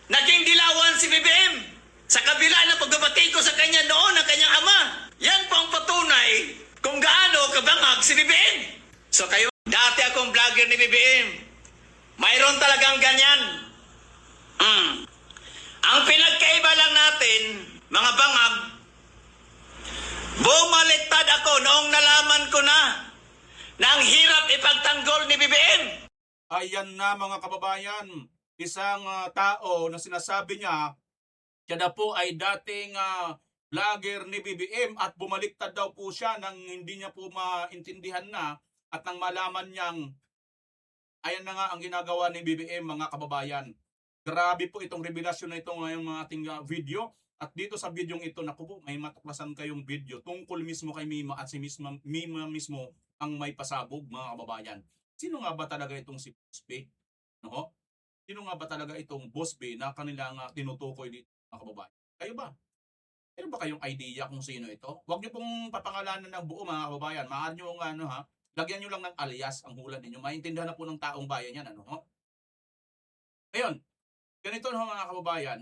Naging dilawan si BBM sa kabila ng pagbabati ko sa kanya noon ng kanyang ama. Yan po ang patunay kung gaano kabangag si BBM. So kayo, dati akong vlogger ni BBM. Mayroon talagang ganyan. Ang pinagkaiba lang natin, mga bangag, bumaliktad ako noong nalaman ko na ang hirap ipagtanggol ni BBM. Ayan na mga kababayan, isang tao na sinasabi niya, siya na po ay dating vlogger ni BBM at bumaliktad daw po siya nang hindi niya po maintindihan na at nang malaman niyang ayan na nga ang ginagawa ni BBM mga kababayan. Grabe po itong revelasyon na ito ngayong mga ating video. At dito sa video ito, naku po, may matuklasan kayong video tungkol mismo kay Mima at si Mima mismo ang may pasabog mga kababayan. Sino nga ba talaga itong si Boss B? No? Sino nga ba talaga itong Boss B na kanilang tinutukoy dito mga kababayan? Kayo ba? Meron ba kayong idea kung sino ito? Huwag niyo pong papangalanan ng buo mga kababayan. Maaari niyo lagyan niyo lang ng alias ang hula ninyo. Maintindihan na po ng taong bayan yan. Ngayon, ganito mga kababayan,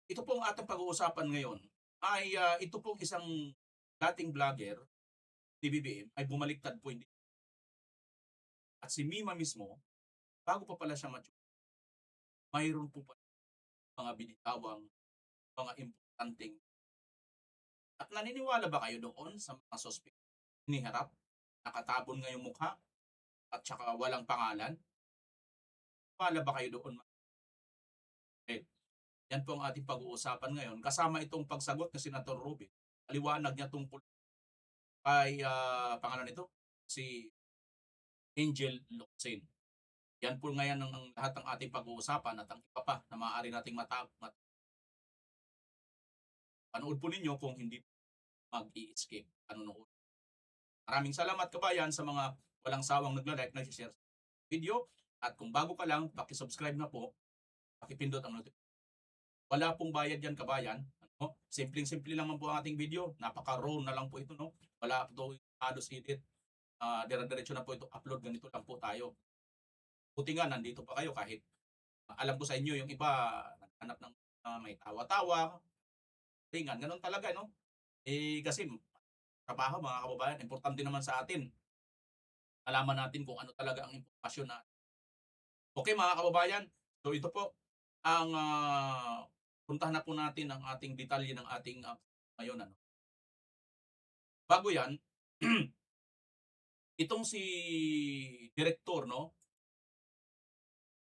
ito pong ating pag-uusapan ngayon ay ito pong isang dating vlogger ni BBM ay bumaliktad po hindi. At si Mima mismo, bago pa pala siya mature, mayroon po pa mga binitawang, mga importanteng. At naniniwala ba kayo doon sa mga suspect? Iniharap, nakatabon ngayong mukha, at saka walang pangalan? Naniniwala ba kayo doon? Yan po ang ating pag-uusapan ngayon. Kasama itong pagsagot ni Senator Ruby. Paliwanag niya tungkol kay pangalan nito, si Angel Locsin. Yan po ngayon ang lahat ng ating pag-uusapan at ang iba pa na maaari nating panood po ninyo kung hindi mag-i-escape panonood. Maraming salamat kabayan sa mga walang sawang nagla-like, nag-share sa video. At kung bago ka lang, paki-subscribe na po, paki-pindot ang notification. Wala pong bayad yan kabayan. Simpleng-simple lang po ang ating video. Napaka-raw na lang po ito. Wala po halos edit. Dire-diretso na po ito upload. Ganito lang po tayo. Buti nga nandito pa kayo kahit alam ko sa inyo yung iba naghanap ng may tawa-tawa. Tingan, ganun talaga kasi trabaho mga kababayan, importante naman sa atin. Alaman natin kung ano talaga ang impormasyon na. Okay mga kababayan, so ito po ang puntahan na po natin ang ating detalye ng ating ngayon. Bago yan, itong si Director,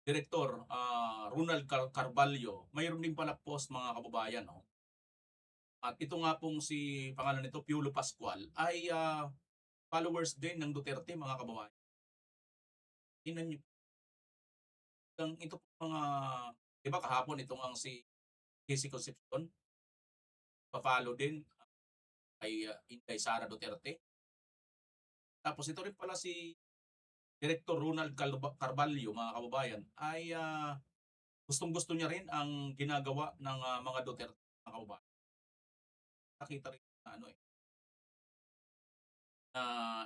Director Ronald Carvalho, mayroon din pala post mga kababayan. At ito nga pong si pangalan nito, Piolo Pascual, ay followers din ng Duterte mga kababayan. Tingnan niyo. Ito mga, di ba kahapon itong ang si Casey Concepcion, pa-follow din kay Inday Sara Duterte. Tapos ito rin pala si Director Ronald Carvalho mga kababayan ay gustong-gusto niya rin ang ginagawa ng mga Duterte mga kababayan. Nakita rin na na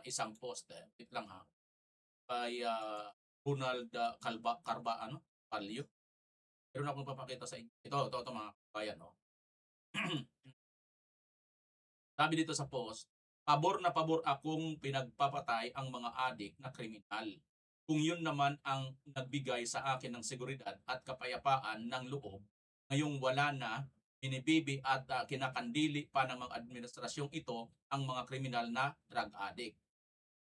isang post wait lang kay Ronald Carvalho. Meron akong papakita sa inyo. Ito mga kababayan. Sabi dito sa post, pabor na pabor akong pinagpapatay ang mga adik na kriminal. Kung yun naman ang nagbigay sa akin ng seguridad at kapayapaan ng loob, ngayong wala na, binibibi at kinakandili pa ng mga administrasyong ito ang mga kriminal na drug addict.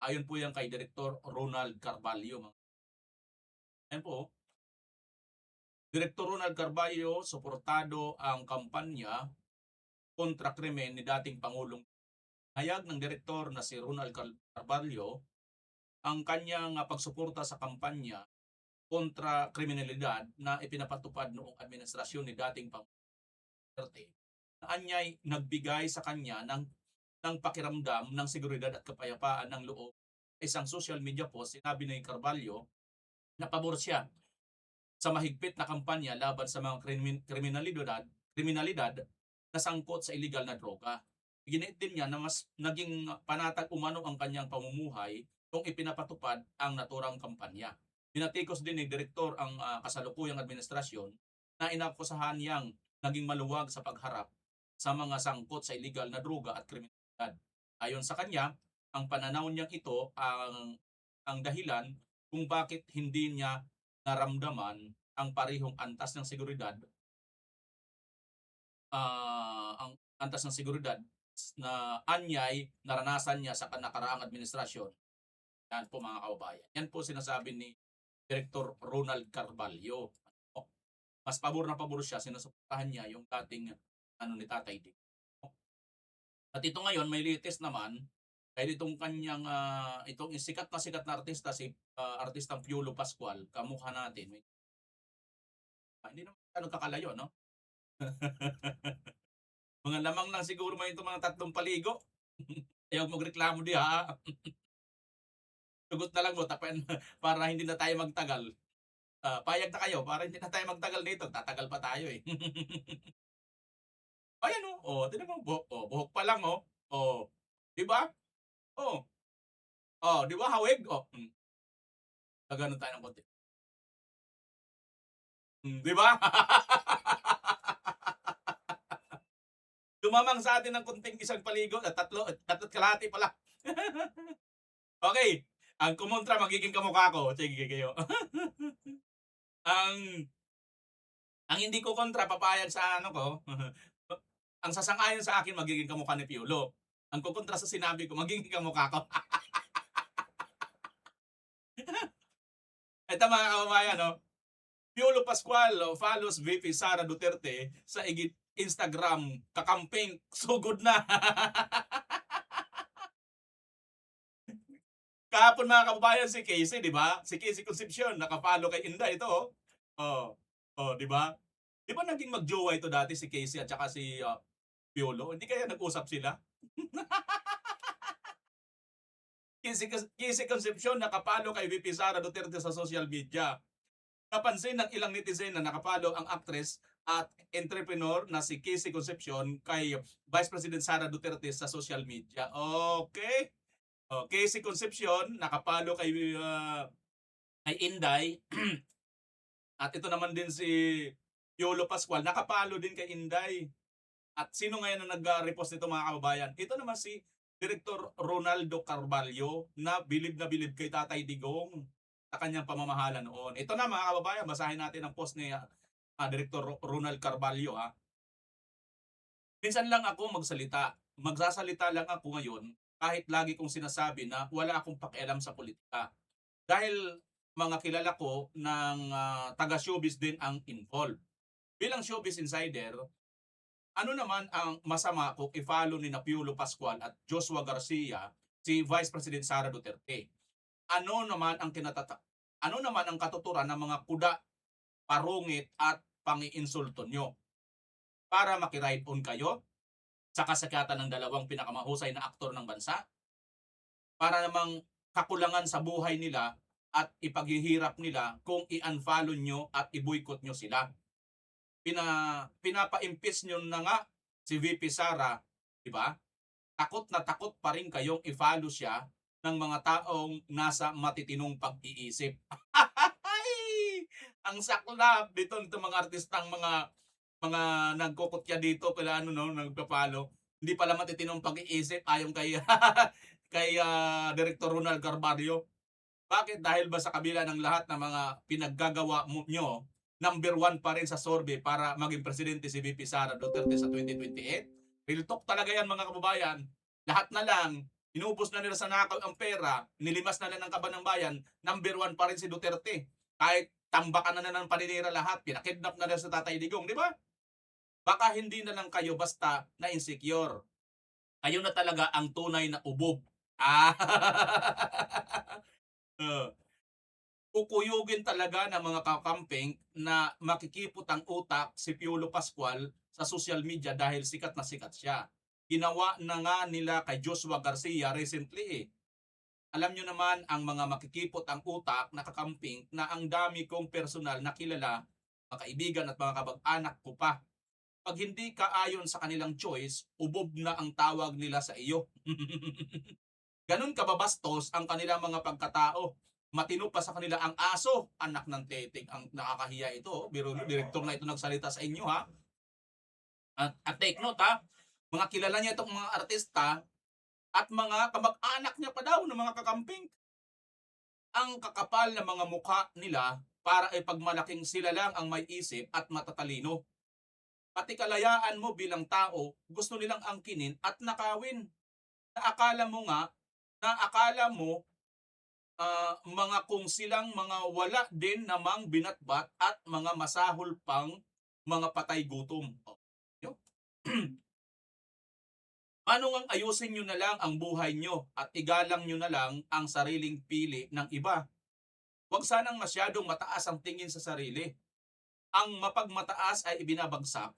Ayon po yan kay Director Ronald Carvalho. Ayan po, Director Ronald Carvalho, suportado ang kampanya kontra krimen ni dating Pangulong. Hayag ng direktor na si Ronald Carvalho ang kanyang pagsuporta sa kampanya kontra kriminalidad na ipinapatupad noong administrasyon ni dating Pangulong Duterte. Anyay nagbigay sa kanya ng pakiramdam ng seguridad at kapayapaan ng loob. Isang social media post, sinabi ni Carvalho na pabor siya sa mahigpit na kampanya laban sa mga kriminalidad na sangkot sa illegal na droga. Ginit din niya na mas naging panatag umano ang kanyang pamumuhay kung ipinapatupad ang naturang kampanya. Pinatikos din ni Direktor ang kasalukuyang administrasyon na inakusahan niyang naging maluwag sa pagharap sa mga sangkot sa illegal na droga at kriminalidad. Ayon sa kanya, ang pananaw niyang ito ang dahilan kung bakit hindi niya naramdaman ang parehong antas ng seguridad, ang antas ng seguridad na anyay naranasan niya sa nakaraang administrasyon. Yan po mga kababayan. Yan po sinasabi ni Director Ronald Carvalho. Mas pabor na pabor siya, sinusuportahan niya yung dating ni Tatay Dig. At ito ngayon, may latest naman, dahil itong kanyang, itong sikat na artista, si artistang Piolo Pascual, kamukha natin. Hindi naman kakalayo, no? Mga lamang lang siguro may itong mga tatlong paligo. Ayaw magreklamo di ha. Tugot na lang mo tapan para hindi na tayo magtagal. Payag na kayo para hindi na tayo magtagal dito. Tatagal pa tayo eh. Ayan oh. Tingnan mo buhok. Buhok pa lang oh. Oh. 'Di ba? Oh. Oh, 'di ba hawig? Oh. Gaganon tayo ng konti. 'Di ba? Lumamang sa atin ng kunting isang paligo at tatlo't kalahati pala. Okay. Ang kumontra magiging kamukha ko. Sige kayo. ang hindi ko kontra papayag sa ko. Ang sasang-ayon sa akin magiging kamukha ni Piolo. Ang kukontra sa sinabi ko magiging kamukha ko. Ito mga kababayan, no? Piolo Pascual follows VP Sara Duterte sa Instagram kakamping sugod na. Kahapon mga kababayan si Casey, di ba? Si Casey Concepcion, nakapalo kay Inday ito. Di ba? Di ba naging magjowa ito dati si Casey at saka si Piolo? Hindi kaya nag-usap sila? Casey Concepcion nakapalo kay VP Sara Duterte sa social media. Napansin ng ilang netizen na nakapalo ang actress at entrepreneur na si Casey Concepcion kay Vice President Sara Duterte sa social media. Okay. Casey Concepcion nakapalo kay Inday. At ito naman din si Piolo Pascual nakapalo din kay Inday. At sino ngayon na nag-repost nito mga kababayan? Ito naman si Director Ronaldo Carvalho na bilib kay Tatay Digong sa kanyang pamamahala noon. Ito na mga kababayan, basahin natin ang post ni Director Ronald Carvalho. Minsan lang ako magsalita. Magsasalita lang ako ngayon kahit lagi kong sinasabi na wala akong pakialam sa politika. Dahil mga kilala ko ng taga-showbiz din ang involved. Bilang showbiz insider, ano naman ang masama kung i-follow ni Piolo Pascual at Joshua Garcia si Vice President Sara Duterte? Ano naman ang katuturan ng mga kuda, parungit at pangiinsulto nyo? Para makiride on kayo sa kasakatan ng dalawang pinakamahusay na aktor ng bansa? Para namang kakulangan sa buhay nila at ipaghihirap nila kung i-unfollow nyo at i-boycott nyo sila? Pinapa-impeach nyo na nga si VP Sara, di ba? Takot na takot pa rin kayong i-follow siya ng mga taong nasa matitinong pag-iisip. Ang saklap dito nito mga artistang mga nagkukutya dito pala nagpapalo. Hindi pala matitinong pag-iisip ayon kay kay Director Ronald Carvalho. Bakit? Dahil ba sa kabila ng lahat ng mga pinaggagawa nyo, number 1 pa rin sa survey para maging presidente si VP Sara Duterte sa 2028? Real talk talaga yan mga kababayan. Lahat na lang, inubos na nila sa nakaw ang pera, nilimas na lang ng kaban ng bayan, number 1 pa rin si Duterte. Kahit tambakan na ng paninira lahat, pinakidnap na nila sa Tatay Digong, di ba? Baka hindi na lang kayo basta na insecure. Kayo na talaga ang tunay na ubob. Kukuyugin talaga ng mga kakamping na makikipot ang utak si Piolo Pascual sa social media dahil sikat na sikat siya. Ginawa na nga nila kay Joshua Garcia recently. Alam nyo naman ang mga makikipot ang utak na kakamping na ang dami kong personal na kilala, mga kaibigan at mga kabag-anak ko pa. Pag hindi ka ayon sa kanilang choice, ubob na ang tawag nila sa iyo. Ganun kababastos ang kanilang mga pagkatao. Matino pa sa kanila ang aso, anak ng teting, ang nakakahiya ito. Biro direktor na ito nagsalita sa inyo ha. At take note ha, mga kilala niya itong mga artista at mga kamag-anak niya pa daw ng mga kakamping. Ang kakapal na mga mukha nila para ipagmalaking sila lang ang may isip at matatalino. Pati kalayaan mo bilang tao, gusto nilang angkinin at nakawin. Naakala mo mga kung silang mga wala din namang binatbat at mga masahol pang mga patay gutom. Paano ngang ayusin nyo na lang ang buhay nyo at igalang nyo na lang ang sariling pili ng iba? Huwag sanang masyadong mataas ang tingin sa sarili. Ang mapagmataas ay ibinabagsak,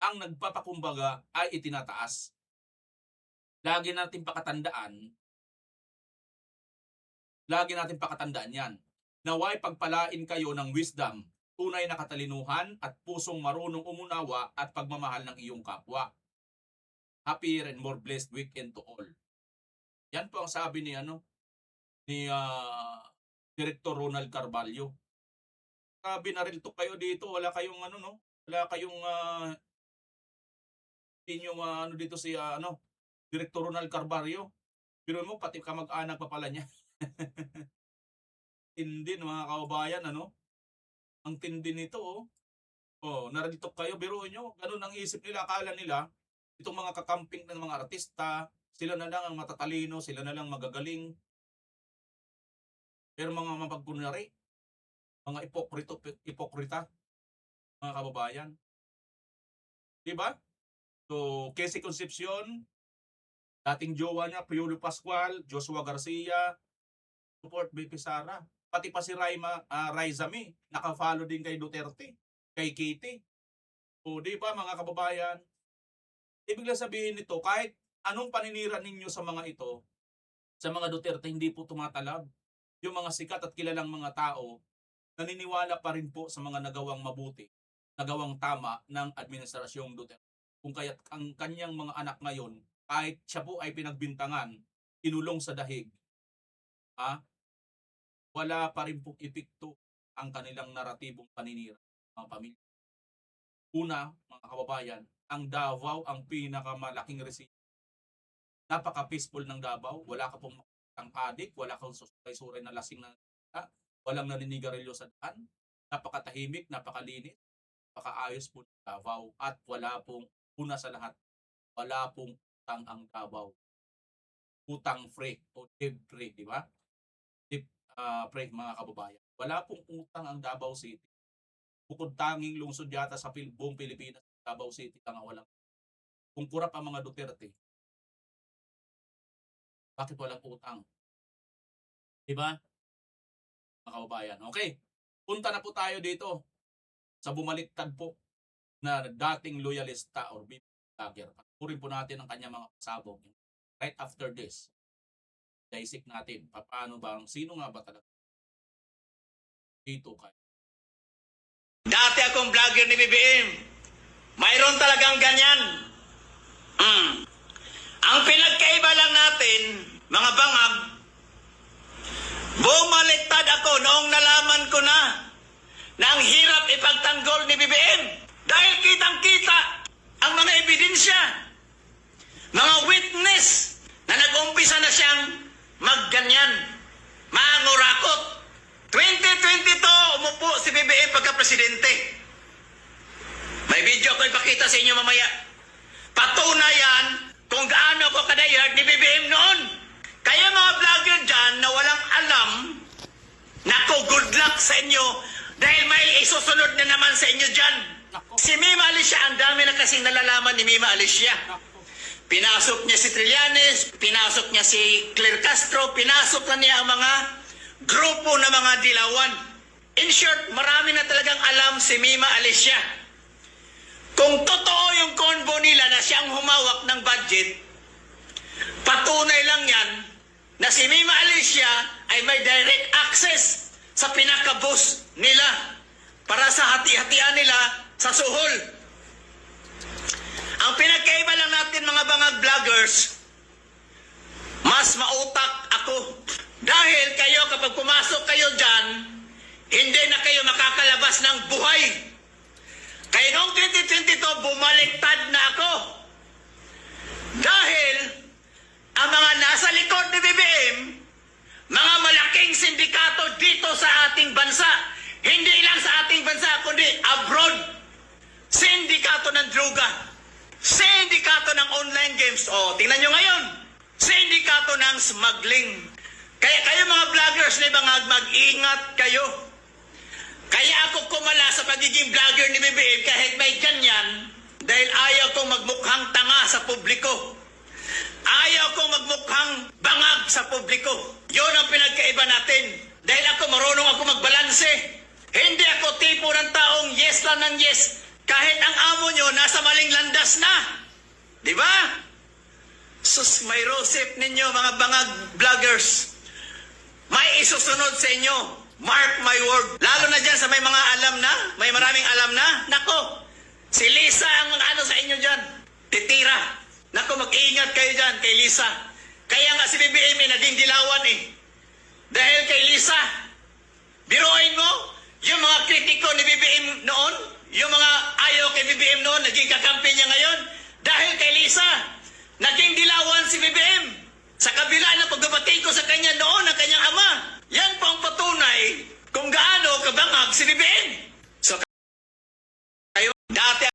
ang nagpapakumbaga ay itinataas. Lagi natin pakatandaan yan. Naway pagpalain kayo ng wisdom, tunay na katalinuhan at pusong marunong umunawa at pagmamahal ng iyong kapwa. Happier and more blessed weekend to all. Yan po ang sabi ni Director Ronald Carvalho. Binaril to kayo dito, wala kayong wala kayong dito si Director Ronald Carvalho. Pero mo pati kamag-anak pa pala niya. Tindi mga kababayan, ang tindi nito narito kayo, biruin nyo, ganun ang isip nila, akala nila itong mga kakamping ng mga artista, sila na lang ang matatalino, sila na lang magagaling. Pero mga mapagkunwari, mga ipokrita, mga kababayan. Diba? So, Casey Concepcion, dating jowa niya, Piolo Pascual, Joshua Garcia, support BP Sara. Pati pa si Raisa May, naka-follow din kay Duterte, kay Kitty. O diba mga kababayan? Ibig sabihin nito, kahit anong paninira ninyo sa mga ito, sa mga Duterte, hindi po tumatalab. Yung mga sikat at kilalang mga tao, naniniwala pa rin po sa mga nagawang mabuti, nagawang tama ng administrasyong Duterte. Kung kaya't ang kanyang mga anak ngayon, kahit siya po ay pinagbintangan, inulong sa dahig, wala pa rin po epekto ang kanilang naratibong paninira ng mga pamilya. Una, mga kababayan, ang Davao ang pinakamalaking resistor. Napaka-peaceful ng Davao, wala ka pong ang adik, wala kang susuray-suray na lasing na walang naninigarilyo sa daan, napakatahimik, napakalinis, napakaayos po ng Davao, at wala pong, una sa lahat, wala pong utang ang Davao. Utang free o debt free, di ba? Debt free, mga kababayan. Wala pong utang ang Davao City. Bukod tanging lungsod yata sa buong Pilipinas, Davao City lang ang walang. Kung kurap ang mga Duterte, bakit walang utang? Diba? Mga kababayan. Okay. Punta na po tayo dito sa bumaliktad po na dating loyalista or vlogger. Patuloy po natin ang kanyang mga pasabog. Right after this, dissect natin. Paano ba? Sino nga ba talaga? Dito kayo. Dati akong vlogger ni BBM. Mayroon talagang ganyan. Ang pinagkaiba lang natin, mga bangag, bumaliktad ako noong nalaman ko na ang hirap ipagtanggol ni BBM. Dahil kitang-kita ang mga ebidensya, mga witness na nag-umpisa na siyang magganyan, mangurakot. 2022, umupo si BBM pagka-presidente. May video ko ipakita sa inyo mamaya. Patunayan kung gaano ko kadayag ni BBM noon. Kaya mga vlogger dyan na walang alam, naku, good luck sa inyo dahil may isusunod na naman sa inyo dyan. Si Mima Alicia, ang dami na kasing nalalaman ni Mima Alicia. Pinasok niya si Trillanes, pinasok niya si Claire Castro, pinasok na niya ang mga grupo na mga dilawan. In short, marami na talagang alam si Mima Alicia. Kung totoo yung convo nila na siyang humawak ng budget, patunay lang yan na si Mima Alicia ay may direct access sa pinaka-boss nila para sa hati-hatian nila sa suhol. Ang pinagkaiba lang natin mga bangag vloggers, mas mautak ako, Dahil kayo, kapag pumasok kayo dyan, hindi na kayo makakalabas ng buhay. Kaya noong 2022, bumaliktad na ako. Dahil ang mga nasa likod ni BBM, mga malaking sindikato dito sa ating bansa, hindi lang sa ating bansa, kundi abroad. Sindikato ng droga, sindikato ng online games. O, tingnan nyo ngayon, sindikato ng smuggling. Kaya kayo mga vloggers na bangag, mag-ingat kayo. Kaya ako kumala sa pagiging vlogger ni BBM kahit may ganyan, dahil ayaw kong magmukhang tanga sa publiko. Ayaw kong magmukhang bangag sa publiko. Yun ang pinagkaiba natin. Dahil ako marunong ako magbalanse. Hindi ako tipo ng taong yes lang ng yes. Kahit ang amo nyo nasa maling landas na. Di ba? Sus, may rosip ninyo mga bangag vloggers. May isusunod sa inyo. Mark my word. Lalo na dyan sa may mga alam na, may maraming alam na. Nako, si Lisa ang ano sa inyo dyan. Titira. Nako, mag-iingat kayo dyan kay Lisa. Kaya nga si BBM naging dilawan eh. Dahil kay Lisa, biruin mo, yung mga kritiko ni BBM noon, yung mga ayaw kay BBM noon, naging kakampi niya ngayon. Dahil kay Lisa, naging dilawan si BBM. Sa kabila ng pagbabati ko sa kanya noon, ng kanyang ama. Yan po ang patunay kung gaano kabangag si BBM. So, kayo, dati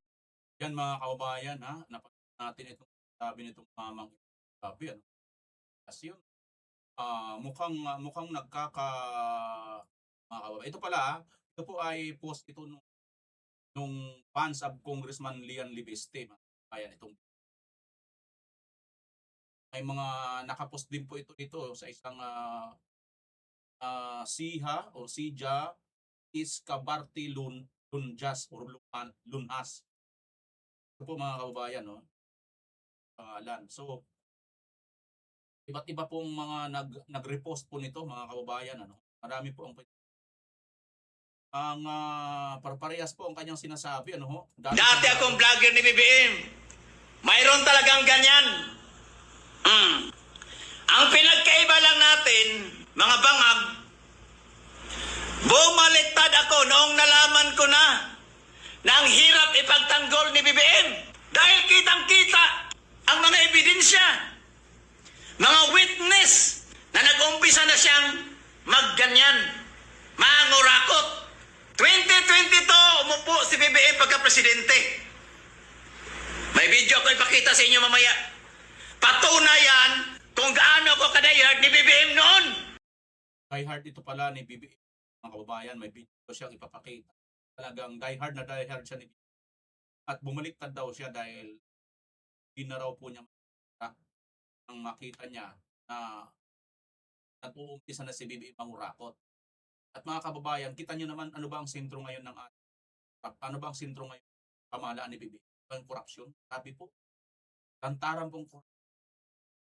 Yan mga kababayan, ha, napakita natin itong sabi nitong mamang sabi, ano. Kasi yun, mukhang mga kababayan. Ito pala, ito po ay post ito nung fans of Congressman Lian Libeste, mga kababayan. Itong may mga nakapost din po ito dito sa isang Siha o Sija Iskabarti Lunjas or Lunhas. Ito po mga kababayan, no? Pangalan. So, iba't iba pong mga nag-repost po nito, mga kababayan, ano? Marami po ang parehas po ang kanyang sinasabi, ano ho? dati akong vlogger ni BBM. Mayroon talagang ganyan. Ang pinagkaiba lang natin, mga bangag, bumaliktad ako noong nalaman ko na ang hirap ipagtanggol ni BBM. Dahil kitang-kita ang mga ebidensya, mga witness na nag-umpisa na siyang magganyan, mangurakot. 2022, umupo si BBM pagka-presidente. May video ako ipakita sa inyo mamaya. Patunayan kung gaano ako kadayard ni BBM noon. Diehard ito pala ni BBM, mga kababayan, may video siyang ipapakita. Talagang diehard siya ni BBM. At bumaliktad daw siya dahil hindi na raw po niya ang makita niya na nag-uumpisa na si BBM mangurakot. At mga kababayan, kita niyo naman ano ba ang sentro ngayon ng ano ba ang sentro ngayon ng pamahalaan ni BBM? Ang korupsyon. Sabi po, lantaran pong korupsyon.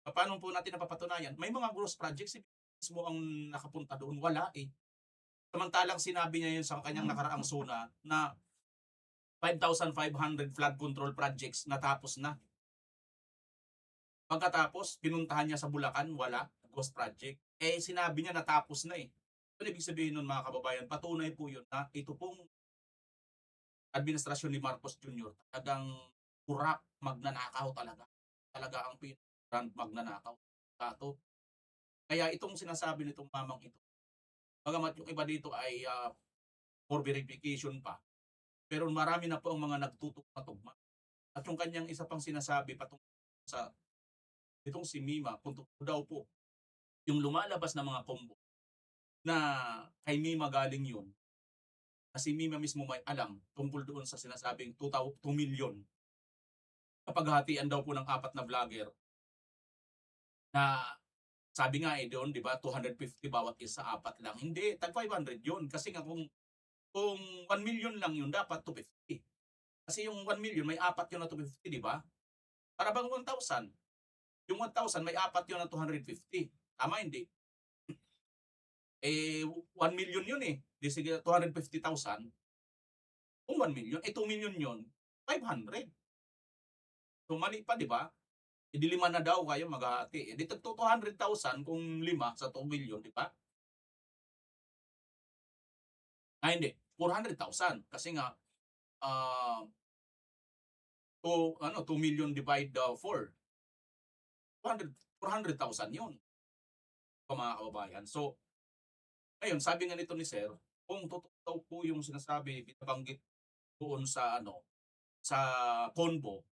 Paano po natin napapatunayan? May mga gross projects si mismo ang nakapunta doon. Wala eh. Samantalang sinabi niya yun sa kanyang nakaraang SONA na 5,500 flood control projects natapos na. Pagkatapos, pinuntahan niya sa Bulacan, wala. Ghost project. Eh, sinabi niya natapos na eh. Ano ibig sabihin nun mga kababayan? Patunay po yun na ito pong administrasyon ni Marcos Jr. talagang kurap, magnanakaw talaga. Talaga ang grand magnanakaw. Tato. Kaya itong sinasabi nitong mamang ito, bagamat yung iba dito ay for verification pa, pero marami na po ang mga nagtutok-tugma. At yung kanyang isa pang sinasabi patungkol sa itong si Mima, kung daw po, yung lumalabas na mga combo na kay Mima galing yun, na si Mima mismo may alam tungkol doon sa sinasabing 2 million kapag hatian daw po ng 4 na vlogger na sabi nga doon, di ba, 250 bawat isa, 4 lang. Hindi, tag 500 yun. Kasi nga kung 1 million lang yun, dapat 250. Kasi yung 1 million, may 4 yun na 250, di ba? Para bang 1,000? Yung 1,000, may 4 yun na 250. Tama, hindi? Eh, 1 million yun eh. Di sige, 250,000. Kung 1 million, 2 million yun, 500. So, mali pa, di ba? di 5 na daw kayo maghahati. Di tag 200,000 kung 5 sa 2 million, di ba? Hindi, 400,000 kasi nga ah 2 million divide 4, 400,000 yun, mga kababayan. So, ayun, sabi nga nito ni Sir, kung totoo daw po yung sinasabi, binabanggit doon sa sa convo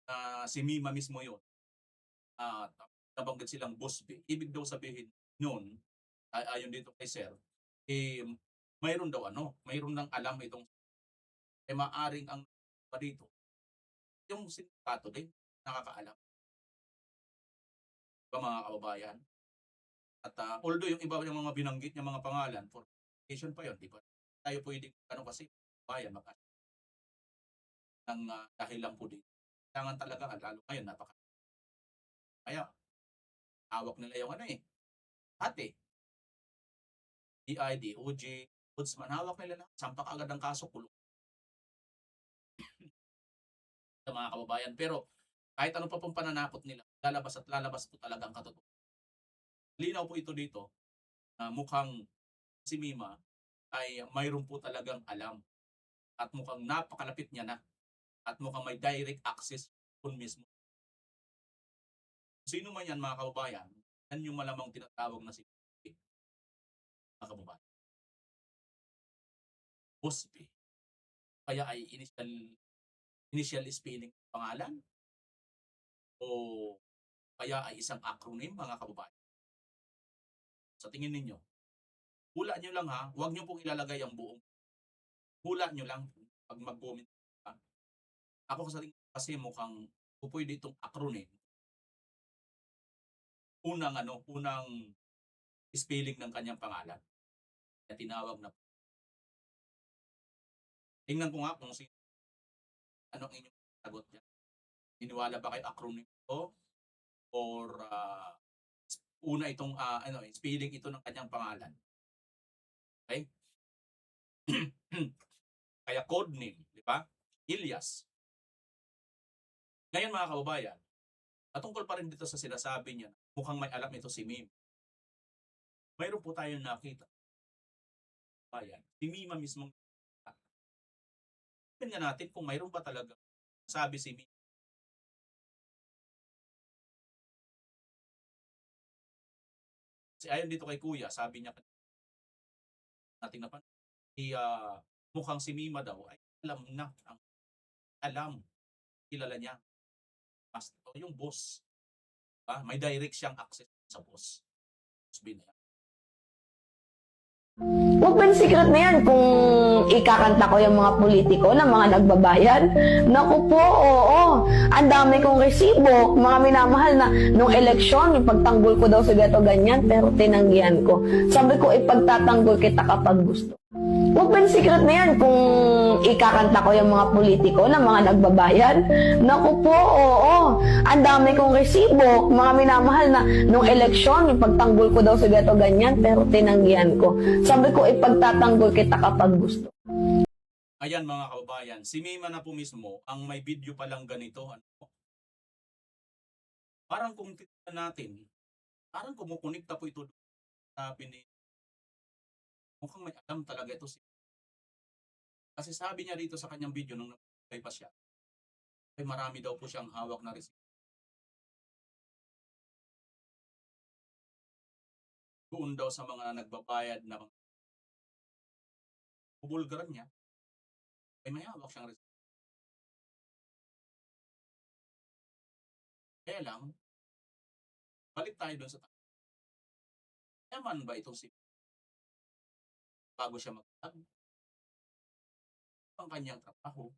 na si Mima mismo yun, at nabanggit silang Boss B, ibig daw sabihin nun, ayon dito kay Sir, eh, mayroon daw mayroon ng alam itong, maaring ang pa dito, yung sindikato din, nakakaalam, ba mga kababayan? At although yung iba yung mga binanggit niya mga pangalan, for verification pa yun, di ba? Tayo pwedeng kasi, bayan, ng dahil lang po dito. Kailangan talaga, lalo ngayon, kaya, hawak nila yung lahat DI, DOJ, Ombudsman, hawak nila lahat. Sampak agad ang kaso, kulong sa mga kababayan. Pero kahit ano pa pong pananakot nila, lalabas at lalabas po talaga ang katotohanan. Linaw po ito dito na mukhang si Mima ay mayroon po talagang alam at mukhang napakalapit niya na at mukhang may direct access kung mismo. Sino man yan mga kababayan, yan yung malamang tinatawag na si mga kababayan. Boss B. Kaya ay initial spelling ng pangalan o kaya ay isang acronym mga kababayan. Sa tingin ninyo, hula nyo lang ha, huwag nyo pong ilalagay ang buong. Hula nyo lang pag mag-comment. Ha? Ako sa tingin kasi mukhang pwede itong acronym. Unang spelling ng kanyang pangalan. Na tinawag na. Tingnan ko nga kung anong inyong sagot niya. Iniwala ba kayo acronym ito? Or una itong spelling ito ng kanyang pangalan? Okay? Kaya code name, di ba? Ilyas. Ngayon mga kababayan, patungkol pa rin dito sa sinasabi niya, mukhang may alam ito si Mim. Mayroon po tayong nakita. Bayan, si Mima mismong tingnan nga natin kung mayroon ba talaga sabi si Mima. Kasi ayon dito kay Kuya, sabi niya natin na mukhang si Mima daw ay alam na, kilala niya. Mas yung boss. May direct siyang access sa boss. Boss B na yan. Huwag ba secret na yan kung ikakanta ko yung mga politiko ng mga nagbabayad? Naku po, oo. Ang dami kong resibo, mga minamahal na nung eleksyon, yung pagtanggol ko daw sa gato ganyan, pero tinanggihan ko. Sabi ko, ipagtatanggol kita kapag gusto. Huwag ba secret na yan kung ikakanta ko yung mga politiko ng mga nagbabayad? Naku po, oo. Ang dami kong resibo, mga minamahal na nung eleksyon, yung pagtanggol ko daw sa gato ganyan, pero tinanggihan ko. Sabi ko, ipagtatanggol kita kapag gusto. Ayan mga kababayan, si Mima na po mismo, ang may video pa lang ganito. Parang kung tignan natin, parang kumukunikta po ito. Sabi ni mukhang may alam talaga ito kasi sabi niya dito sa kanyang video nung nag pa siya, ay marami daw po siyang hawak na resibo. Doon daw sa mga nagbabayad na mga bubulgaran niya, ay may hawak siyang resibo. Kaya lang, balik tayo doon sa tanong. Yaman ba itong si bago siya mag-vlog? Ang kanyang trabaho,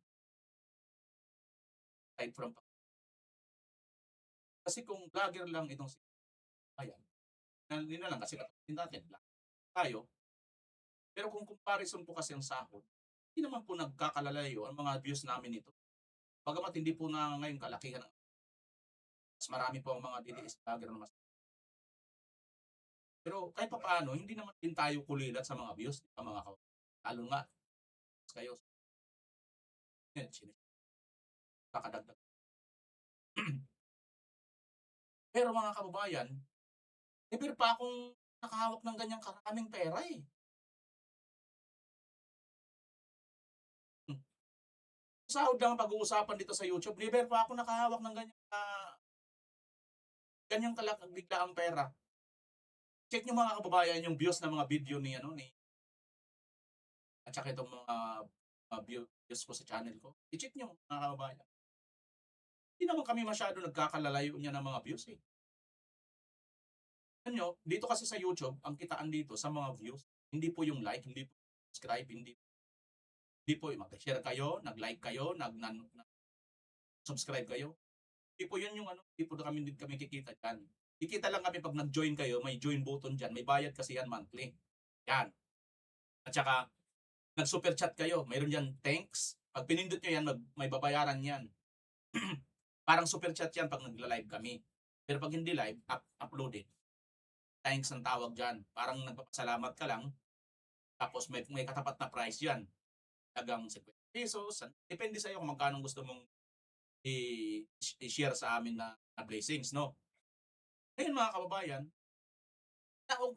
aside from kasi kung vlogger lang itong si ayan, hindi na lang kasi katulad natin, tayo. Pero kung comparison po kasi ang sahod, hindi naman po nagkakalalayo ang mga views namin ito. Bagamat hindi po na ngayon kalakihan, mas marami po ang mga DDS vlogger na mas. Pero kahit pa paano, hindi naman din tayo kulilat sa mga views, mga lalo nga kayo. Kakadagdag. Pero mga kababayan, never pa akong nakahawak ng ganyang karaming pera eh. Hmm. Sahod lang ang pag-uusapan dito sa YouTube, never pa ako nakahawak ng ganyang biglaang pera. Check nyo mga kababayan yung views ng mga video ni ano ni at saka itong mga views ko sa channel ko. I-check nyo mga kababayan. Hindi naman kami masyado nagkakalalayo niya ng mga views eh. Alam nyo, dito kasi sa YouTube, ang kitaan dito sa mga views, hindi po yung like, hindi po yung subscribe, hindi po yung mag-share kayo, nag-like kayo, subscribe kayo. Hindi po yun yung ano, hindi po kami kikita dyan. Kikita lang kami pag nag-join kayo, may join button dyan, may bayad kasi yan monthly. Yan. At saka, nag-super chat kayo, mayroon dyan thanks. Pag pinindot nyo yan, may babayaran yan. Parang super chat yan pag nagla-live kami. Pero pag hindi live, upload it. Thanks ang tawag dyan. Parang nagpapasalamat ka lang. Tapos may katapat na price yan. Tagang 50 pesos. Depende sa iyo kung magkano gusto mong i-share sa amin na blessings, no? Ngayon mga kababayan,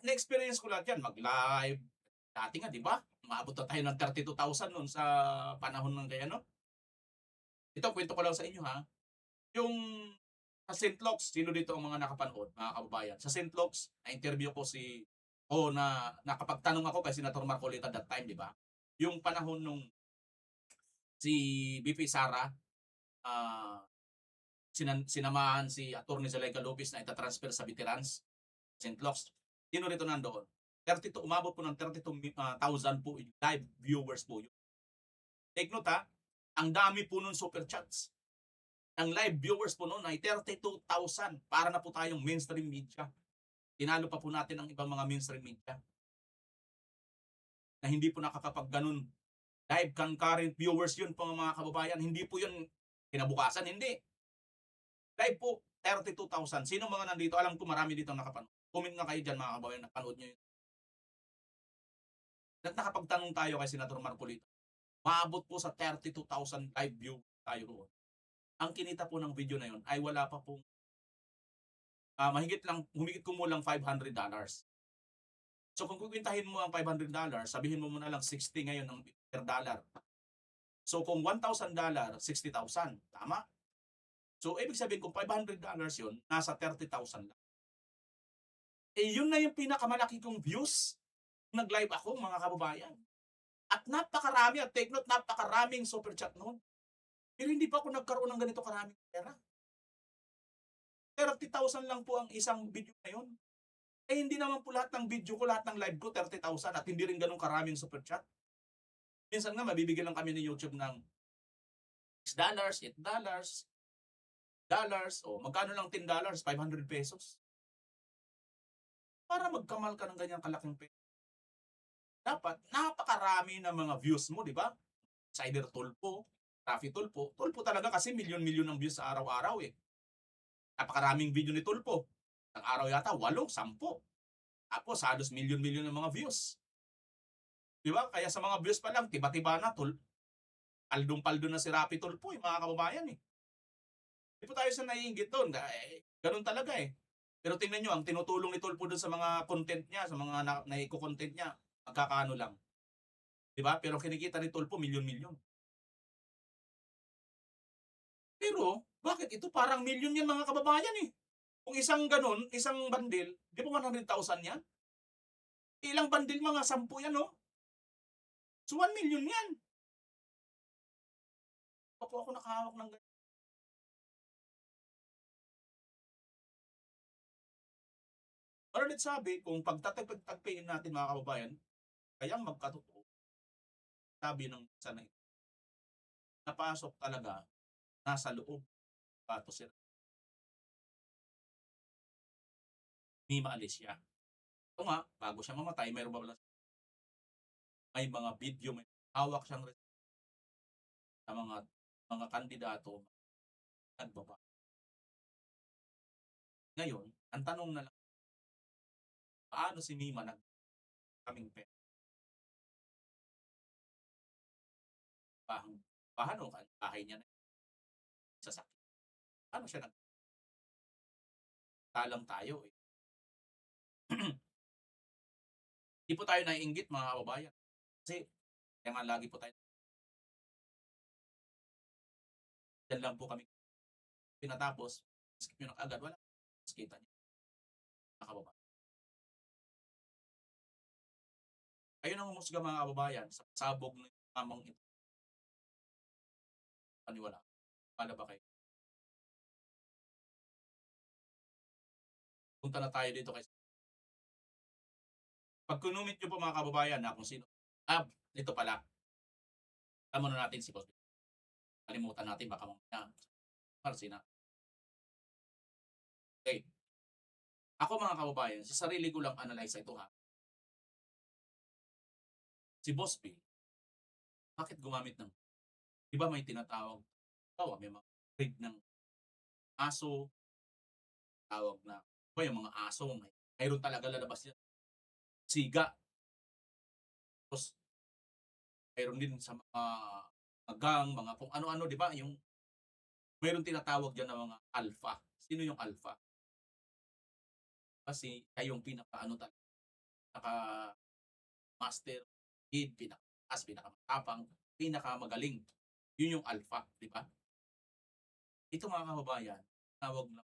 na-experience ko lahat yan. Mag-live. Dati nga, di ba? Maabot na tayo ng 32,000 noon sa panahon ng kaya, no? Ito, kwento ko lang sa inyo, ha? Yung sa St. Luke's, sino dito ang mga nakapanood, mga kababayan? Sa St. Luke's, na-interview ko na nakapagtanong ako kay Senator Marcolita that time, di ba? Yung panahon nung si BP Sara, sinamahan si Atty. Zalaika Lopez na itatransfer sa veterans, St. Luke's. Sino rito nandoon? Umabot po ng 32,000 po live viewers po yun. Take note ha, ang dami po nun super chats. Ang live viewers po noon ay 32,000 para na po tayong mainstream media. Tinalo pa po natin ang ibang mga mainstream media na hindi po nakakapag-ganun. Live concurrent viewers yun po mga kababayan. Hindi po yun kinabukasan, hindi. Live po, 32,000. Sino mga nandito? Alam ko marami dito nakapanood. Comment na kayo dyan mga kababayan, napanood nyo yun. At nakapagtanong tayo kay Senator Marcolita. Maabot po sa 32,000 live view tayo roon. Ang kinita po ng video na yun ay wala pa pong humigit kumulang $500. So kung kukwintahin mo ang $500, sabihin mo muna lang 60 ngayon ng per dollar. So kung $1,000, 60,000. Tama? So ibig sabihin kung $500 yun, nasa 30,000 lang. Eh yun na yung pinakamalaki kong views. Nag-live ako mga kababayan. At napakarami, at take note, napakaraming super chat noon. Pero hindi pa ako nagkaroon ng ganito karaming pera. 30,000 lang po ang isang video na yun. Eh hindi naman po lahat ng video ko, lahat ng live ko, 30,000 at hindi rin ganun karaming super chat. Minsan nga, mabibigyan lang kami ni YouTube ng $6, $8, o magkano lang $10, 500 pesos. Para magkamal ka ng ganyang kalaking pera. Dapat, napakarami ng mga views mo, di ba? Cider Tulpo, Rafi Tulpo. Tulpo talaga kasi milyon-milyon ng views sa araw-araw eh. Napakaraming video ni Tulpo. Ang araw yata, 8, 10. Tapos halos milyon-milyon ng mga views. Di ba? Kaya sa mga views pa lang, tiba-tiba na, paldong-paldo na si Rafi Tulpo eh, mga kababayan eh. Hindi po tayo sa naiingit doon. Ganun talaga eh. Pero tingnan nyo, ang tinutulong ni Tulpo doon sa mga content niya, sa mga naiko-content niya, magkakaano lang. Di ba? Pero kinikita ni Tulpo, milyon-milyon. Pero, bakit ito parang milyon yan mga kababayan eh? Kung isang ganun, isang bandil, di ba 100,000 yan? Ilang bandil, mga 10 yan, no? So 1 million yan. Pa po ako nakahawak ng ganyan. Ano ulit sabi, kung pagtatagpiin natin mga kababayan, kayang magkatotoo, sabi ng sanay, napasok talaga, nasa loob, pato sila. Mima Alicia. Ito nga, bago siya mamatay, mayroon ba may mga video, may hawak siyang sa mga kandidato nagbaba. Ngayon, ang tanong na lang, paano si Mima kaming pera? Paano ang bahay niya na sasakyan? Paano siya salang tayo. Eh. Hindi po tayo naiinggit mga kababayan. Kasi kaya nga lagi po tayo. Yan lang po kami pinatapos. Skip nyo na agad. Wala. Kita nyo. Mga kababayan. Kayo nang humusga mga kababayan sa sabog ng amang ito. Paniwala. Pala ba kayo? Punta na tayo dito kay pag kunumit nyo po mga kababayan na kung sino. Ito pala. Alam na natin si Boss. Kalimutan natin baka mamaya. Marsina. Okay. Ako mga kababayan, sa sarili ko lang analyze ito ha. Si Boss B, bakit gumamit ng di ba may tinatawag may mga breed ng aso tawag na ba yung mga aso mayroon talaga lalabas yan siga tapos mayroon din sa mga gang mga kung ano-ano di ba yung mayroon tinatawag dyan na mga alpha. Sino yung alpha? Kasi kayong pinakaano talaga pinaka master kid, pinakaas, pinakamatapang, pinakamagaling. Yun yung alpha, di ba? Ito mga kababayan, tawag na.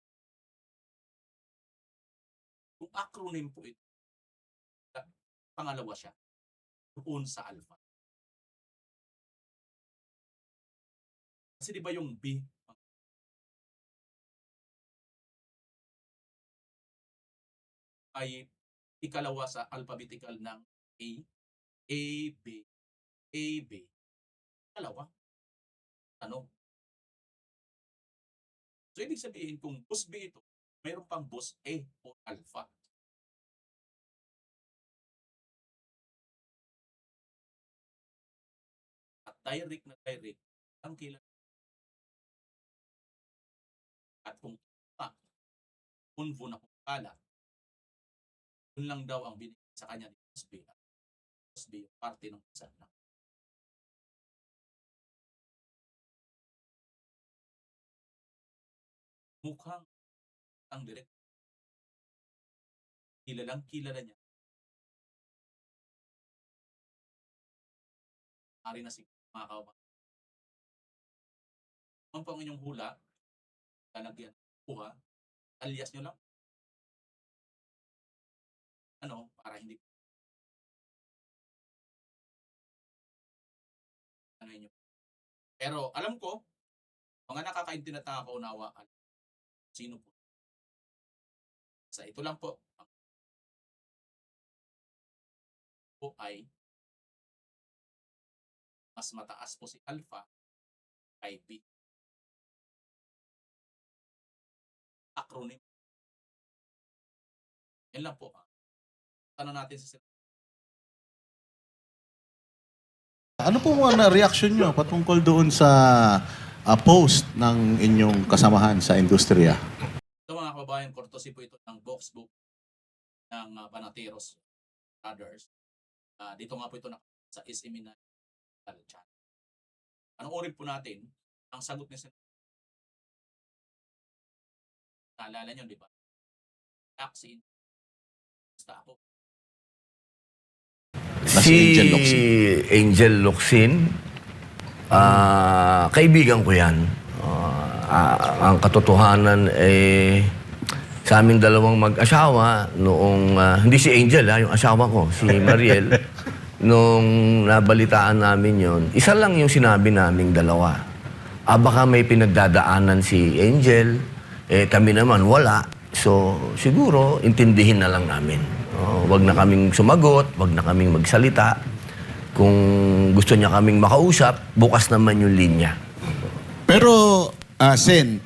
Kung acronym po ito, pangalawa siya, doon sa alpha. Kasi di ba yung B, ay ikalawa sa alphabetical ng A, B, dalawa. Ano? So, ibig sabihin, kung boss B ito, mayroon pang boss A o alpha. At direct na direct, ang kilala. At kung unvo na kung yun lang daw ang binigay sa kanya ni boss B. Boss B yung parte ng isa na. Mukhang ang direct. Kilala niya. Ari na si mga kababayan. Ano po ang inyong hula? Lalagyan. Kuha. Alias nyo lang. Ano? Para hindi. Ano yun? Pero alam ko, mga nakakaintindi na ako unawaan. Sino po? Sa ito lang po. Po ay mas mataas po si alpha kay B. Acronym. Yan lang po. Tanong natin sa Ano po mga reaction nyo patungkol doon sa post ng inyong kasamahan sa industriya? ito mga kababayan, courtesy po ito ng box book ng Banateros Brothers. Dito nga po ito sa SME na channel. Panoorin po natin ang sagot ni Sen. Naalala nyo, di ba? Taxi. Basta ako. Si Angel Locsin. Angel Locsin, kaibigan ko yan. Ang katotohanan sa aming dalawang mag-asawa noong, hindi si Angel yung asawa ko, si Mariel, nung nabalitaan namin yon, isa lang yung sinabi naming dalawa. Baka may pinagdadaanan si Angel, kami naman wala. So siguro, intindihin na lang namin. Wag na kaming sumagot, wag na kaming magsalita. Kung gusto niya kaming makausap, bukas naman yung linya. Pero, Sen,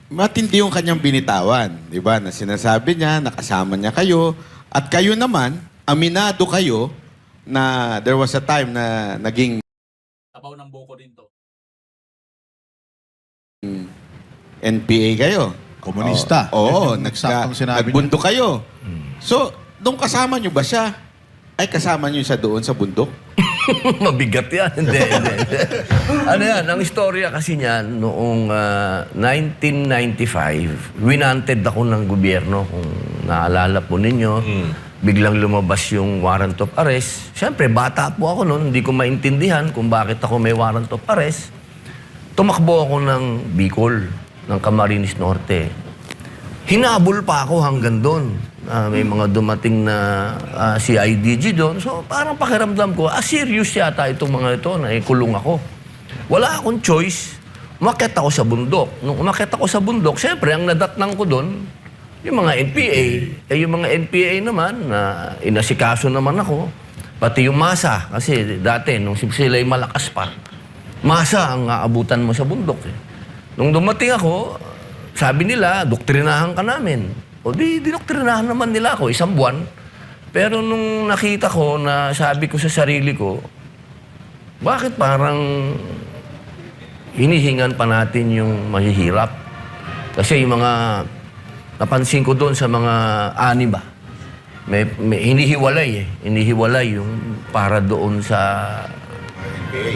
matindi yung kanyang binitawan, di ba? Na sinasabi niya, nakasama niya kayo, at kayo naman, aminado kayo na there was a time na naging Tabaw ng buko din to. NPA kayo. Komunista. Oo, Eksaktong sinabi niya. nagbundok kayo. So, doon kasama niyo ba siya? Ay, kasama niyo siya doon sa bundok? Mabigat yan. Hindi. Ano yan, ang istorya kasi niyan, noong 1995, winanted ako ng gobyerno, kung naalala po ninyo. Biglang lumabas yung warrant of arrest. Siyempre, bata po ako noon, hindi ko maintindihan kung bakit ako may warrant of arrest. Tumakbo ako ng Bicol, ng Camarines Norte. Hinabol pa ako hanggang doon. May mga dumating na CIDG doon. So parang pakiramdam ko, serious yata itong mga ito na kulong ako. Wala akong choice. Umakyat ako sa bundok. Nung umakyat ako sa bundok, siyempre ang nadatnang ko doon, yung mga NPA. Yung mga NPA naman, na inasikaso naman ako. Pati yung masa. Kasi dati, nung sila'y malakas pa, masa ang aabutan mo sa bundok. Nung dumating ako, sabi nila, doktrinahan ka namin. O dinoktrinahan naman nila ako, 1 buwan. Pero nung nakita ko na sabi ko sa sarili ko, bakit parang hinihingan pa natin yung mahihirap? Kasi yung mga, napansin ko doon sa mga anima, may hinihiwalay yung para doon sa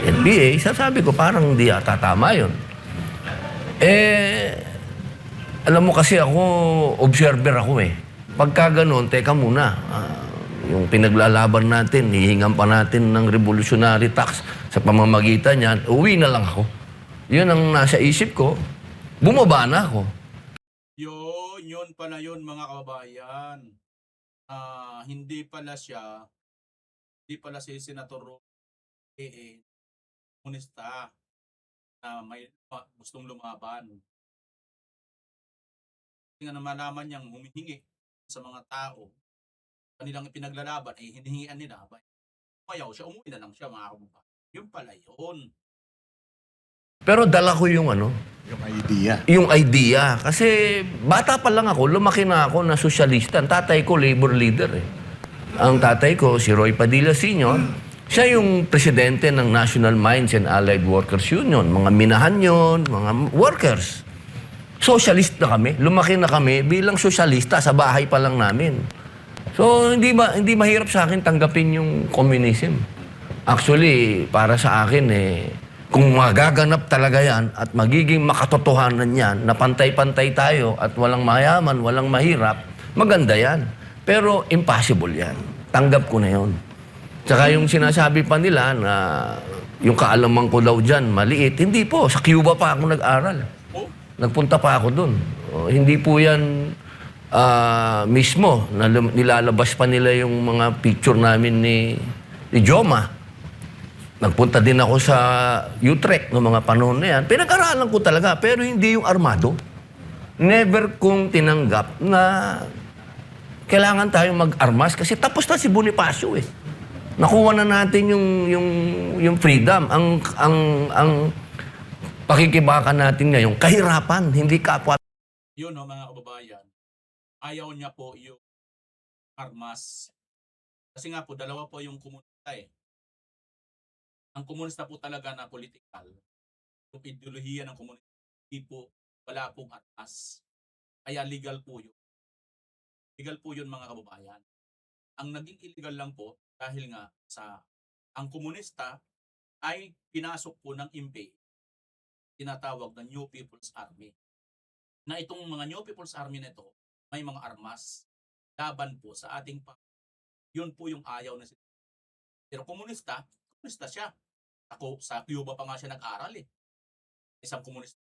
NPA. Sabi ko, parang hindi ata tama yun. Alam mo kasi ako, observer ako eh. Pagka ganun, teka muna. Yung pinaglalaban natin, hihingan pa natin ng revolutionary tax sa pamamagitan niyan, uwi na lang ako. Yun ang nasa isip ko. Bumaba na ako. Yun pala yun mga kababayan. Hindi pala si Senator Roque komunista na may gustong lumaban. Nga naman naman niyang humihingi sa mga tao kanilang ipinaglalaban ay hinihingian nila. Mayaw siya, umuwi na lang siya mga kababayan. Yun pala yun. Pero dala ko yung Yung idea. yung idea. Kasi bata pa lang ako, lumaki na ako na sosyalista. Ang tatay ko, labor leader eh. Ang tatay ko, si Roy Padilla Sr., siya yung presidente ng National Mines and Allied Workers Union. Mga minahan yun, mga workers. Socialist na kami. Lumaki na kami bilang sosyalista sa bahay pa lang namin. So, hindi mahirap sa akin tanggapin yung communism. Actually, para sa akin kung magaganap talaga yan at magiging makatotohanan yan na pantay-pantay tayo at walang mayaman, walang mahirap, maganda yan. Pero impossible yan. Tanggap ko na yun. Tsaka yung sinasabi pa nila na yung kaalaman ko daw dyan, maliit. Hindi po. Sa Cuba pa ako nag-aral. Nagpunta pa ako doon. Hindi po yan mismo na nilalabas pa nila yung mga picture namin ni Joma. Nagpunta din ako sa Utrecht noong mga panahon na yan. Pinag-aralan ko talaga, pero hindi yung armado. Never kong tinanggap na kailangan tayong mag-armas kasi tapos na si Bonifacio eh. Nakuha na natin yung freedom. Ang pakikibakan natin ngayon, kahirapan, hindi kapwa. Yun mga kababayan, ayaw niya po yung armas. Kasi nga po, dalawa po yung komunista eh. Ang komunista po talaga na political, yung ideolohiya ng komunista, hindi po, wala pong armas. Kaya legal po yun. Legal po yun mga kababayan. Ang naging illegal lang po, dahil nga ang komunista ay pinasok po ng MPA, tinatawag na New People's Army. Na itong mga New People's Army na ito, may mga armas, laban po sa ating yun po yung ayaw na sila. Pero komunista siya. Ako, sa Cuba pa nga siya nag-aral eh. Isang komunista.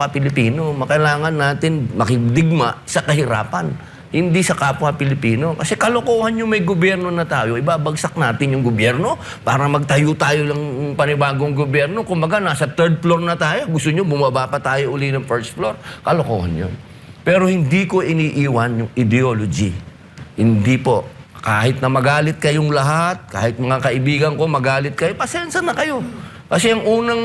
Pilipino, kailangan natin makidigma sa kahirapan, hindi sa kapwa Pilipino. Kasi kalokohan yung may gobyerno na tayo, ibabagsak natin yung gobyerno para magtayo tayo lang panibagong gobyerno. Kumbaga, nasa 3rd floor na tayo. Gusto nyo, bumaba pa tayo uli ng 1st floor. Kalokohan yun. Pero hindi ko iniiwan yung ideology. Hindi po. Kahit na magalit kayong lahat, kahit mga kaibigan ko magalit kayo, pasensya na kayo. Kasi ang unang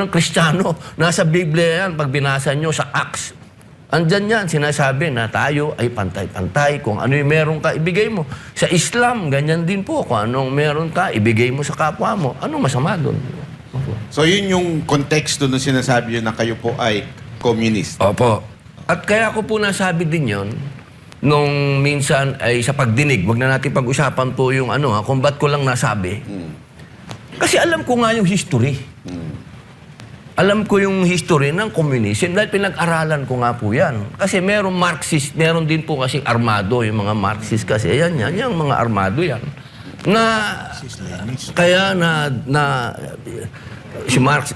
Kristiyano, nasa Biblia yan, pag binasa nyo sa Acts. Andyan yan, sinasabi na tayo ay pantay-pantay. Kung ano yung meron ka, ibigay mo. Sa Islam, ganyan din po. Kung anong meron ka, ibigay mo sa kapwa mo. Anong masama doon? So yun yung konteksto na sinasabi yun na kayo po ay communist. Opo. At kaya ko po nasabi din yon nung minsan ay sa pagdinig, wag na natin pag-usapan po yung ano ha, kung ba't ko lang nasabi. Kasi alam ko nga yung history. Alam ko yung history ng communism dahil pinag-aralan ko nga po yan. Kasi meron Marxist, meron din po kasing armado, yung mga Marxist kasi. Ayan yan, yung mga armado yan. Na, kaya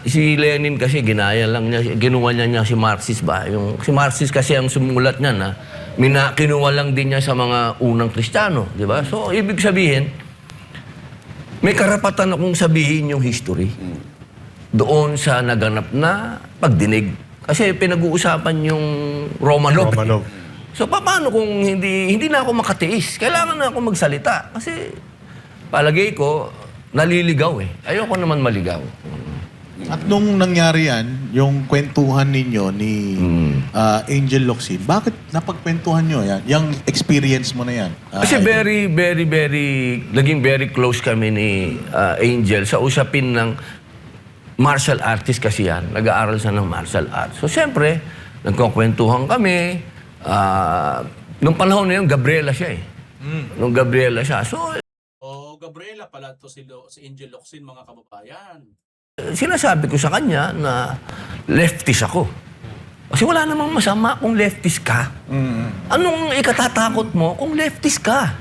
si Lenin kasi ginaya lang niya, ginawa niya si Marxist ba? Si Marxist kasi ang sumulat niya na kinuha lang din niya sa mga unang Kristiyano, di ba? So, ibig sabihin, may karapatan akong sabihin yung history doon sa naganap na pagdinig. Kasi pinag-uusapan yung Romanov. So, paano kung hindi na ako makatiis? Kailangan na ako magsalita. Kasi, palagay ko, naliligaw eh. Ayoko naman maligaw. At nung nangyari yan, yung kwentuhan ninyo ni Angel Locsin, bakit napagkwentuhan nyo yan? Yung experience mo na yan? Kasi naging very close kami ni Angel sa usapin ng martial artist kasi yan. Nag-aaral siya ng martial arts. So, siyempre, nagkukwentuhan kami. Nung panahon na yun, Gabriela siya eh. Nung Gabriela siya. So, Gabriela pala to si Angel Locsin, mga kababayan. sinasabi ko sa kanya na leftist ako. Kasi wala namang masama kung leftist ka. Anong ikatatakot mo kung leftist ka?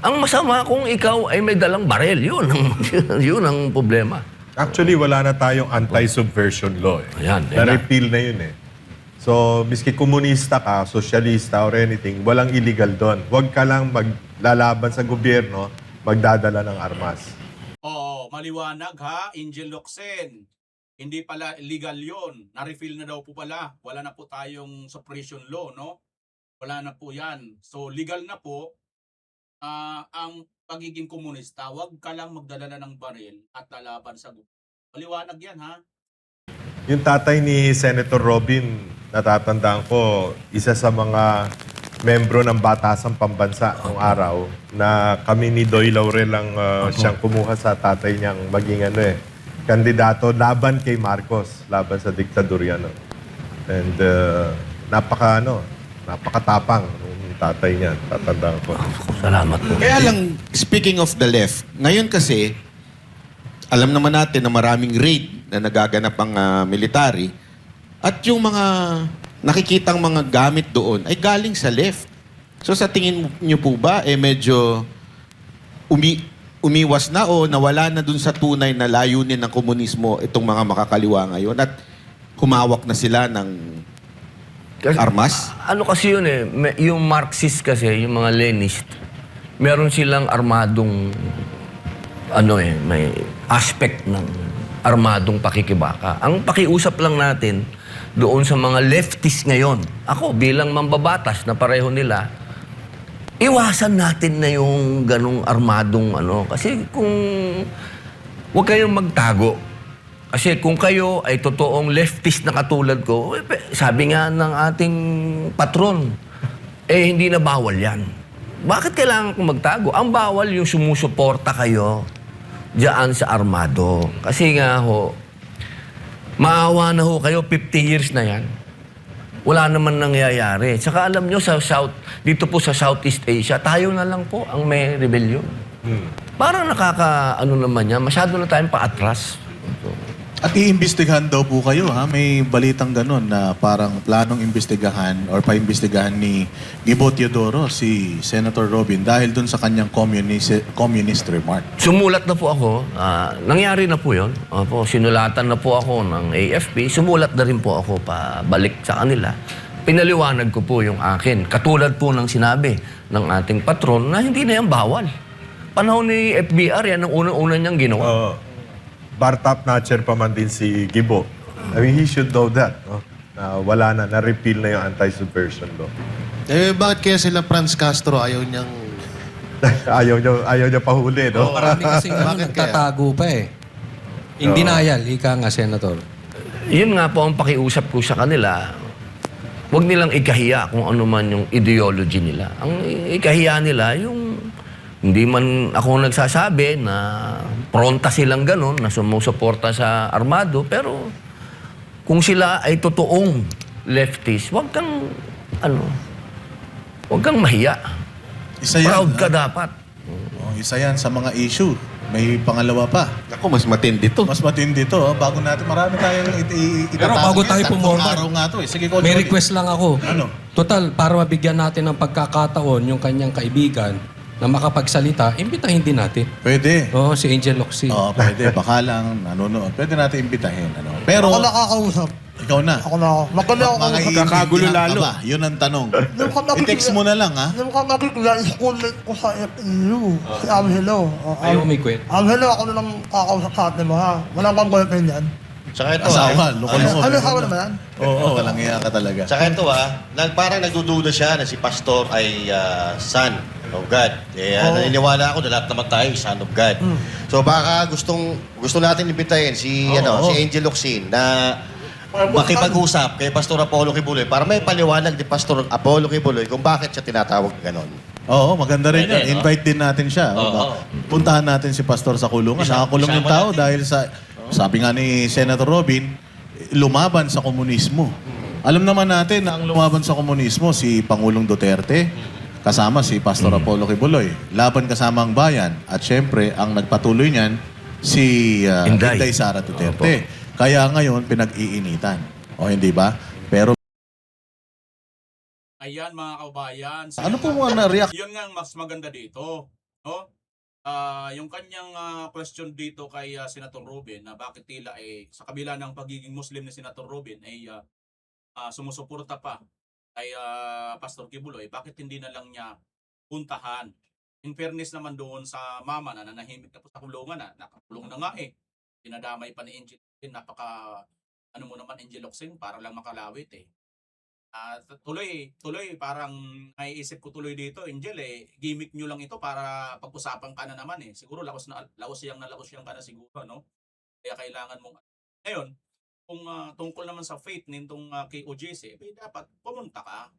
Ang masama kung ikaw ay may dalang barel. Yun ang problema. Actually, wala na tayong anti-subversion law. Ayan, Na-repeal na yun eh. So, miski komunista ka, sosyalista or anything, walang illegal doon. Huwag ka lang maglalaban sa gobyerno, magdadala ng armas. Oo, maliwanag ha, Angel Locsin. Hindi pala illegal yon. Na-refill na daw po pala. Wala na po tayong suppression law, no? Wala na po yan. So, legal na po ang pagiging komunista. Huwag ka lang magdala ng baril at lalaban sa gobyerno. Maliwanag yan, ha? Yung tatay ni Senator Robin, natatandaan ko, isa sa mga membro ng Batasang Pambansa noong araw na kami ni Doy Laurel lang siyang kumuha sa tatay niyang maging kandidato laban kay Marcos, laban sa diktadurya. No? And napakatapang ng tatay niya, tatandaan ko. Salamat po. Kaya lang, speaking of the left, ngayon kasi, alam naman natin na maraming raid na nagaganap ang military at yung mga nakikitang mga gamit doon ay galing sa left. So sa tingin niyo po ba, medyo umiwas na o nawala na dun sa tunay na layunin ng komunismo itong mga makakaliwa ngayon at humawak na sila ng armas? Ano kasi yun eh, yung Marxist kasi, yung mga Leninist, meron silang armadong, may aspect ng armadong pakikibaka. Ang pakiusap lang natin doon sa mga leftist ngayon, ako bilang mambabatas na pareho nila, iwasan natin na yung ganong armadong kasi kung huwag kayong magtago. Kasi kung kayo ay totoong leftist na katulad ko, sabi nga ng ating patron, hindi na bawal yan. Bakit kailangan kong magtago? Ang bawal yung sumusuporta kayo diyan sa armado. Kasi nga maawa na kayo, 50 years na yan. Wala naman nangyayari. Tsaka alam nyo, dito po sa Southeast Asia, tayo na lang po ang may rebellion. Parang naman yan, masyado na tayong paatras. At iimbestigahan daw po kayo, ha? May balitang ganun na parang planong imbestigahan or paimbestigahan ni Gibo Teodoro si Senator Robin dahil dun sa kanyang communist remark. Sumulat na po ako. Nangyari na po yun. Sinulatan na po ako ng AFP. Sumulat na rin po ako pabalik sa kanila. Pinaliwanag ko po yung akin. Katulad po ng sinabi ng ating patron na hindi na yan bawal. Panahon ni FBR, yan ang unang-una niyang ginawa. Bar top notcher pa man din si Gibo. I mean, he should know that. No? Na wala na, na-repeal na yung anti-subversion law. Bakit kaya sila Franz Castro ayaw niyang... ayaw niya pahuli, no? Marami kasing nagtatago pa eh. In denial, ika nga, Senator. Yun nga po ang pakiusap ko sa kanila. Huwag nilang ikahiya kung ano man yung ideology nila. Ang ikahiya nila, yung hindi man ako nagsasabi na pronta silang ganun, na sumusuporta sa armado, pero kung sila ay totoong leftist, huwag Huwag kang mahiya. Isa yan. Proud ka dapat. Isa yan sa mga issue. May pangalawa pa. Ako, mas matindi to. Mas matindi to. Bago natin, marami tayong itatapos. Pero bago tayo pumorma, araw nga to eh. Sige, Coach May Oli. request lang ako. Ano? Total, para mabigyan natin ng pagkakataon yung kanyang kaibigan na makapagsalita, imbitahin din natin. Pwede. Oo, si Angel Locsin. Oo, pwede. Baka lang nanonood. Pwede natin imbitahin. Ano. Pero, Ako nakakausap. ikaw na. Ako na ako. Magkali ako Mga kausap. Kakagulo iimbitahan ka lalo. ba? Yun ang tanong. Nung ka I-text mo na lang, ha? Nung ka nakikila, schoolmate ko sa FEU. Si Angelo. Ayaw may kwento. Angelo, ako na lang kakausap sa atin mo, ha? Walang kang boyfriend yan. Saka ito Asawa, loko-loko. Ano asawa naman yan? Oo, walang iya ka talaga. Saka ito parang nagdududa siya na si Pastor ay son of God. Naniniwala ako na lahat naman tayo son of God. So baka gusto natin imbitahin si Oo. si Angel Locsin na makipag-usap kay Pastor Apollo Kibuloy para may paliwanag ni Pastor Apollo Kibuloy kung bakit siya tinatawag ganon. Oo, maganda rin Pwede, yun. no? Invite din natin siya. Oo. Puntahan natin si Pastor sa kulungan. Nakakulong yung Isama tao natin. dahil sa, sabi nga ni Senator Robin, lumaban sa komunismo. Alam naman natin na ang lumaban sa komunismo si Pangulong Duterte, kasama si Pastor Apollo Kibuloy. Laban kasama ang bayan. At syempre, ang nagpatuloy niyan, si Inday. Inday Sara Duterte. Kaya ngayon, pinag-iinitan. O hindi ba? Pero Ayan mga kababayan. ano po mga na-react? Yun nga ang mas maganda dito. No? Yung kanyang question dito kay Senator Robin na bakit tila sa kabila ng pagiging Muslim ni Senator Robin ay sumusuporta pa kay Pastor Kibuloy, bakit hindi na lang niya puntahan? In fairness naman doon sa mama na nanahimik na po sa kulungan nakakulong na nga Dinadamay pa ni Angel Locsin, ano mo naman Angel Locsin, para lang makalawit tuloy parang naiisip ko tuloy dito, Angel gimmick nyo lang ito para pag-usapan ka na naman siguro laos yang ka na siguro, no? Kaya kailangan mong ngayon kung tungkol naman sa faith nitong kay OJC, dapat pumunta ka,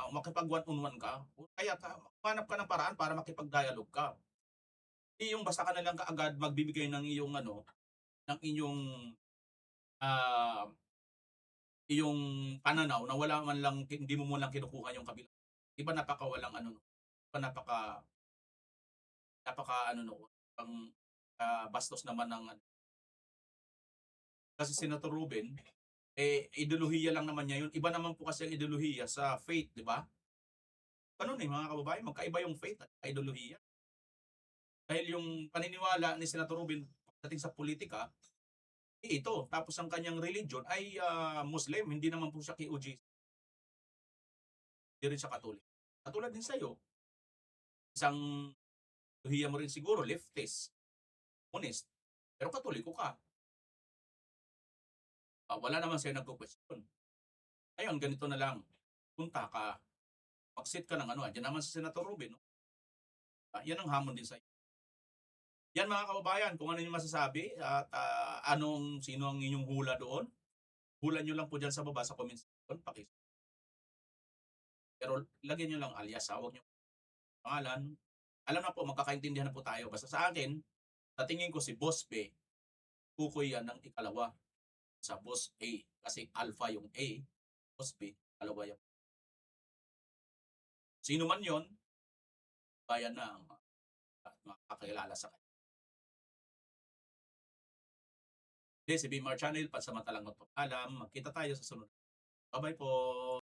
makipag one-on-one ka, o kaya hanap ka ng paraan para makipag-dialogue ka. Hindi yung basta ka na lang kaagad magbibigay ng iyong ng iyong pananaw na wala man lang, hindi mo lang kinukuha yung kabila. Iba napakawalang iba napaka bastos naman ng kasi Senator Ruben, ideolohiya lang naman niya yun. Iba naman po kasi ang ideolohiya sa faith, di ba? Ganun mga kababayan, magkaiba yung faith at ideolohiya. Dahil yung paniniwala ni Senator Ruben pagdating sa politika, ito. Tapos ang kanyang religion ay Muslim, hindi naman po siya KOG. Hindi rin siya Katolik. Katulad din sa'yo, isang ideolohiya mo rin siguro, leftist, communist, pero Katoliko ka. Wala naman sa'yo nagko-question. Ngayon, ganito na lang. Punta ka. Mag-sit ka ng Diyan naman si Senator Ruben. No? Yan ang hamon din sa'yo. Yan mga kababayan, kung ano yung masasabi at sino ang inyong hula doon. Hula nyo lang po dyan sa baba sa comment section. Pero lagyan nyo lang alias. Huwag nyo pangalan. Alam na po, magkakaintindihan na po tayo. Basta sa akin, sa tingin ko si Boss B, kukuy yan ng ikalawa sa Boss A. Kasi alpha yung A, Boss B, ikalawa yung sino man yon, bayan na ang makakilala sa kanya. Si BMR Channel, pansamantalang magpapaalam. Magkita tayo sa sunod. Bye-bye po.